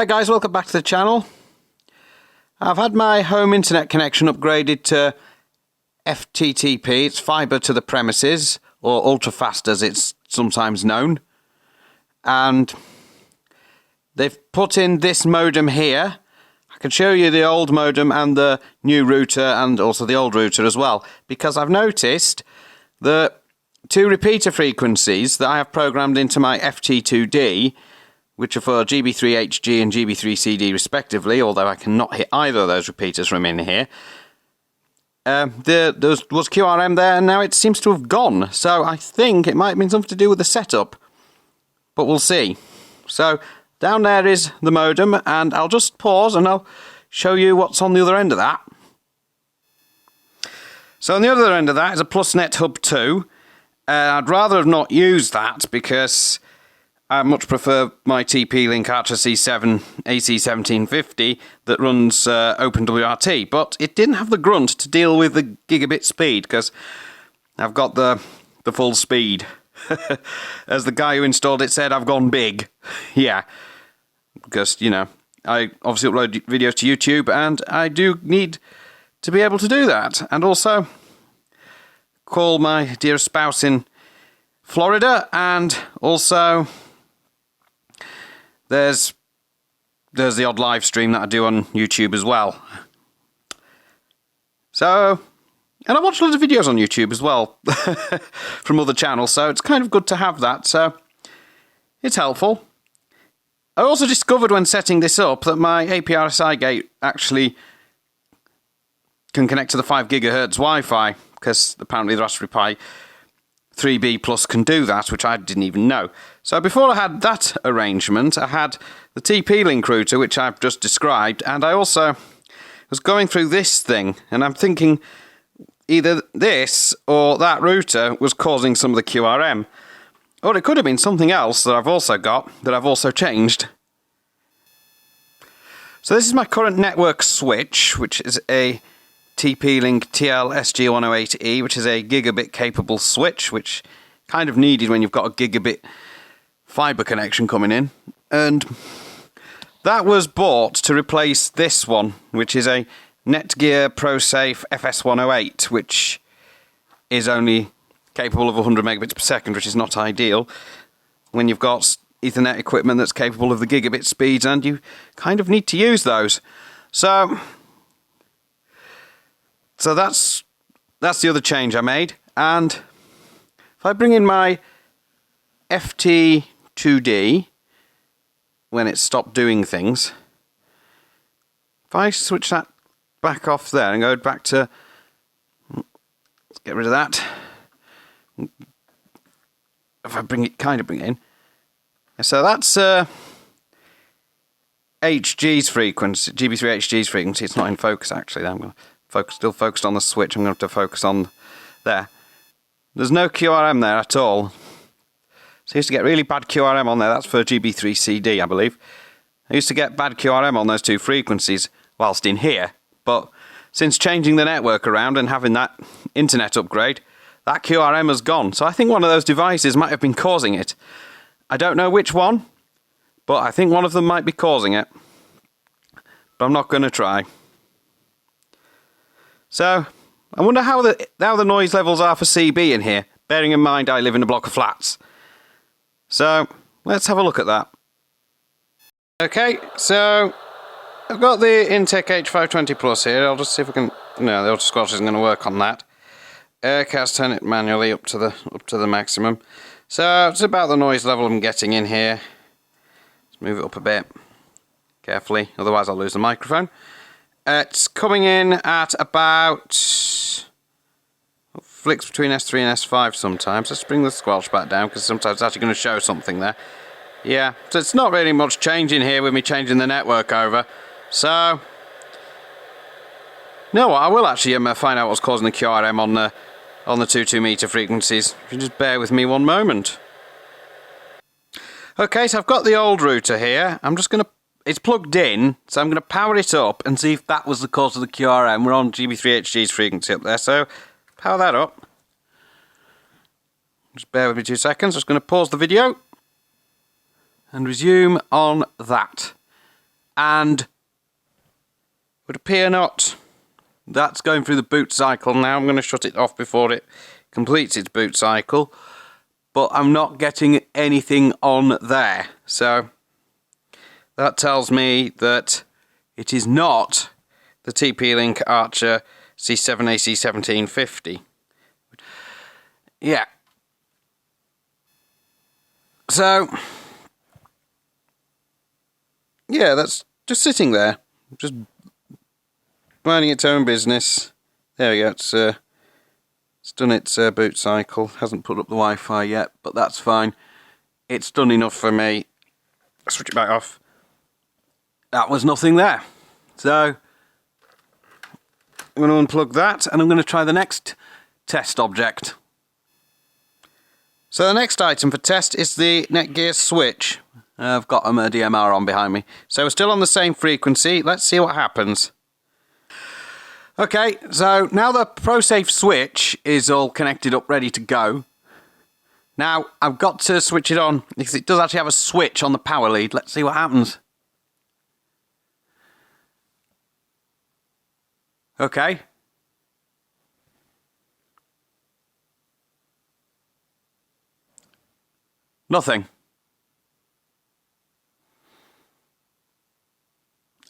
Hi guys, welcome back to the channel. I've had my home internet connection upgraded to FTTP, it's fibre to the premises, or ultra fast as it's sometimes known. And they've put in this modem here. I can show you the old modem and the new router and also the old router as well, because I've noticed that two repeater frequencies that I have programmed into my FT2D, which are for GB3HG and GB3CD respectively, although I cannot hit either of those repeaters from in here. There was QRM there, and now it seems to have gone. So I think it might have been something to do with the setup, but we'll see. So down there is the modem, and I'll just pause and I'll show you what's on the other end of that. So on the other end of that is a PlusNet Hub 2. I'd rather have not used that because I much prefer my TP-Link Archer C7 AC1750 that runs OpenWRT, but it didn't have the grunt to deal with the gigabit speed because I've got the full speed. As the guy who installed it said, I've gone big. Yeah, because, you know, I obviously upload videos to YouTube and I do need to be able to do that. And also call my dear spouse in Florida, and also there's the odd live stream that I do on YouTube as well. So, and I watch loads of videos on YouTube as well from other channels, so it's kind of good to have that, so it's helpful. I also discovered when setting this up that my APRSI gate actually can connect to the 5 GHz Wi-Fi, because apparently the Raspberry Pi 3B Plus can do that, which I didn't even know. So before I had that arrangement, I had the TP-Link router, which I've just described, and I also was going through this thing, and I'm thinking either this or that router was causing some of the QRM. Or it could have been something else that I've also got, that I've also changed. So this is my current network switch, which is a TP-Link TL-SG108E, which is a gigabit capable switch, which kind of needed when you've got a gigabit fibre connection coming in. And that was bought to replace this one, which is a Netgear ProSafe FS108, which is only capable of 100 megabits per second, which is not ideal when you've got Ethernet equipment that's capable of the gigabit speeds, and you kind of need to use those. So that's the other change I made. And if I bring in my FT2D when it stopped doing things, if I switch that back off there and go back to, let's get rid of that. If I bring it in, so that's HG's frequency, GB3HG's frequency. It's not in focus actually. I'm going to still focused on the switch. I'm going to have to focus on there. There's no QRM there at all. So I used to get really bad QRM on there. That's for GB3CD, I believe. I used to get bad QRM on those two frequencies whilst in here. But since changing the network around and having that internet upgrade, that QRM has gone. So I think one of those devices might have been causing it. I don't know which one, but I think one of them might be causing it. But I'm not going to try. So, I wonder how the noise levels are for CB in here, bearing in mind I live in a block of flats. So, let's have a look at that. Okay, so I've got the Intec H520 Plus here. I'll just see if I can... No, the auto squelch isn't going to work on that. Aircast, turn it manually up to the maximum. So, it's about the noise level I'm getting in here. Let's move it up a bit. Carefully, otherwise I'll lose the microphone. It's coming in at about... flicks between S3 and S5 sometimes. Let's bring the squelch back down, because sometimes it's actually going to show something there. Yeah, so it's not really much changing here with me changing the network over. So, you know what, I will actually find out what's causing the QRM on the 2.2 meter frequencies. If you just bear with me one moment. Okay, so I've got the old router here. I'm just going to... It's plugged in, so I'm going to power it up and see if that was the cause of the QRM. We're on GB3HG's frequency up there, so power that up. Just bear with me 2 seconds. I'm just going to pause the video and resume on that. and would appear not. That's going through the boot cycle now. I'm going to shut it off before it completes its boot cycle, but I'm not getting anything on there. So that tells me that it is not the TP-Link Archer C7AC1750. Yeah. So, yeah, that's just sitting there, just minding its own business. There we go, it's done its boot cycle. Hasn't put up the Wi-Fi yet, but that's fine. It's done enough for me. Switch it back off. That was nothing there. So, I'm going to unplug that, and I'm going to try the next test object. So the next item for test is the Netgear switch. I've got a DMR on behind me. So we're still on the same frequency. Let's see what happens. Okay, so now the ProSafe switch is all connected up, ready to go. Now, I've got to switch it on, because it does actually have a switch on the power lead. Let's see what happens. Okay. Nothing.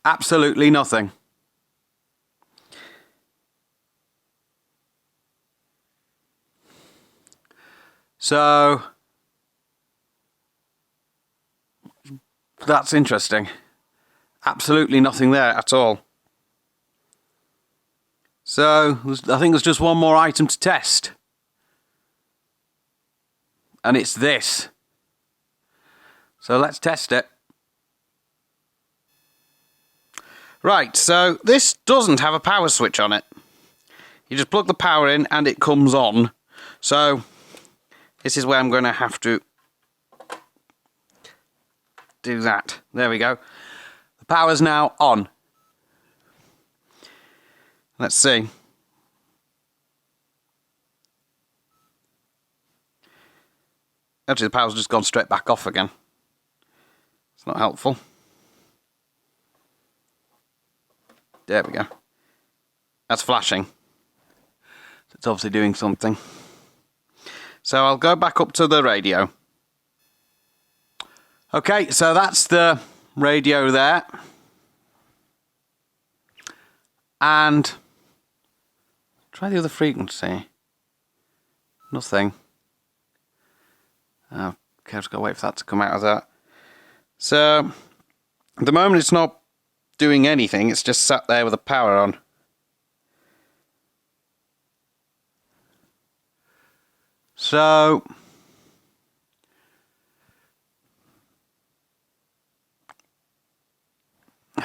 Absolutely nothing. So, that's interesting. Absolutely nothing there at all. So, I think there's just one more item to test. And it's this. So let's test it. Right, so this doesn't have a power switch on it. You just plug the power in and it comes on. So this is where I'm going to have to do that. There we go. The power's now on. Let's see. Actually, the power's just gone straight back off again. It's not helpful. There we go. That's flashing. It's obviously doing something. So I'll go back up to the radio. Okay, so that's the radio there. And try the other frequency. Nothing. Okay, I've just got to wait for that to come out of that. So, at the moment it's not doing anything, it's just sat there with the power on. So, I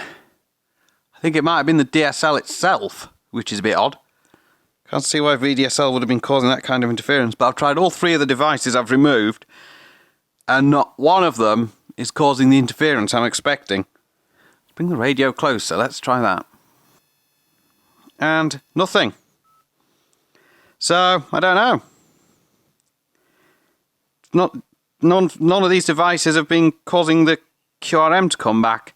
think it might have been the DSL itself, which is a bit odd. Can't see why VDSL would have been causing that kind of interference, but I've tried all three of the devices I've removed, and not one of them is causing the interference I'm expecting. Let's bring the radio closer, let's try that. And nothing. So, I don't know. None of these devices have been causing the QRM to come back.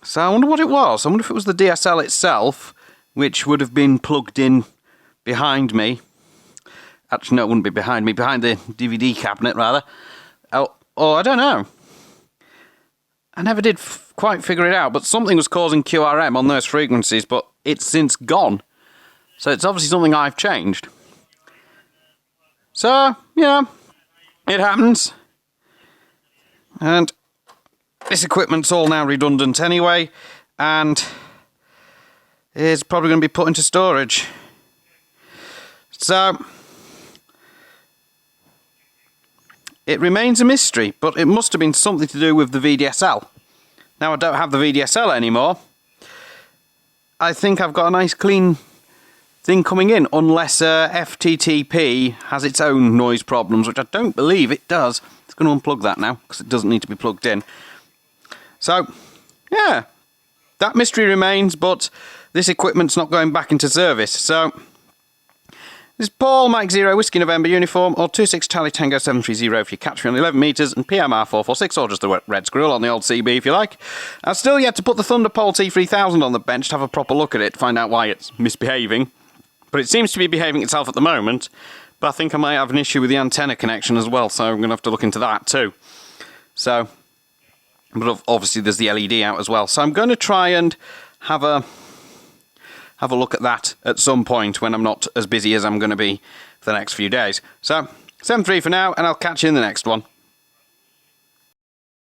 So I wonder what it was. I wonder if it was the DSL itself, which would have been plugged in behind me. Actually, no, it wouldn't be behind me, behind the DVD cabinet, rather. Or I don't know. I never did quite figure it out, but something was causing QRM on those frequencies, but it's since gone. So it's obviously something I've changed. So, yeah, it happens. And this equipment's all now redundant anyway, and it's probably going to be put into storage. So, it remains a mystery, but it must have been something to do with the VDSL. Now I don't have the VDSL anymore. I think I've got a nice clean thing coming in, unless FTTP has its own noise problems, which I don't believe it does. It's going to unplug that now, because it doesn't need to be plugged in. So, yeah, that mystery remains, but this equipment's not going back into service. So, This is Paul, Mike 0, Whiskey November uniform, or 26 Charlie Tango 730 if you catch me on 11 metres, and PMR 446, or just the red squirrel on the old CB if you like. I've still yet to put the Thunderpole T3000 on the bench to have a proper look at it, find out why it's misbehaving. But it seems to be behaving itself at the moment, but I think I might have an issue with the antenna connection as well, so I'm going to have to look into that too. So, but obviously there's the LED out as well, so I'm going to try and have a look at that at some point when I'm not as busy as I'm going to be for the next few days. So, 7.3 for now, and I'll catch you in the next one.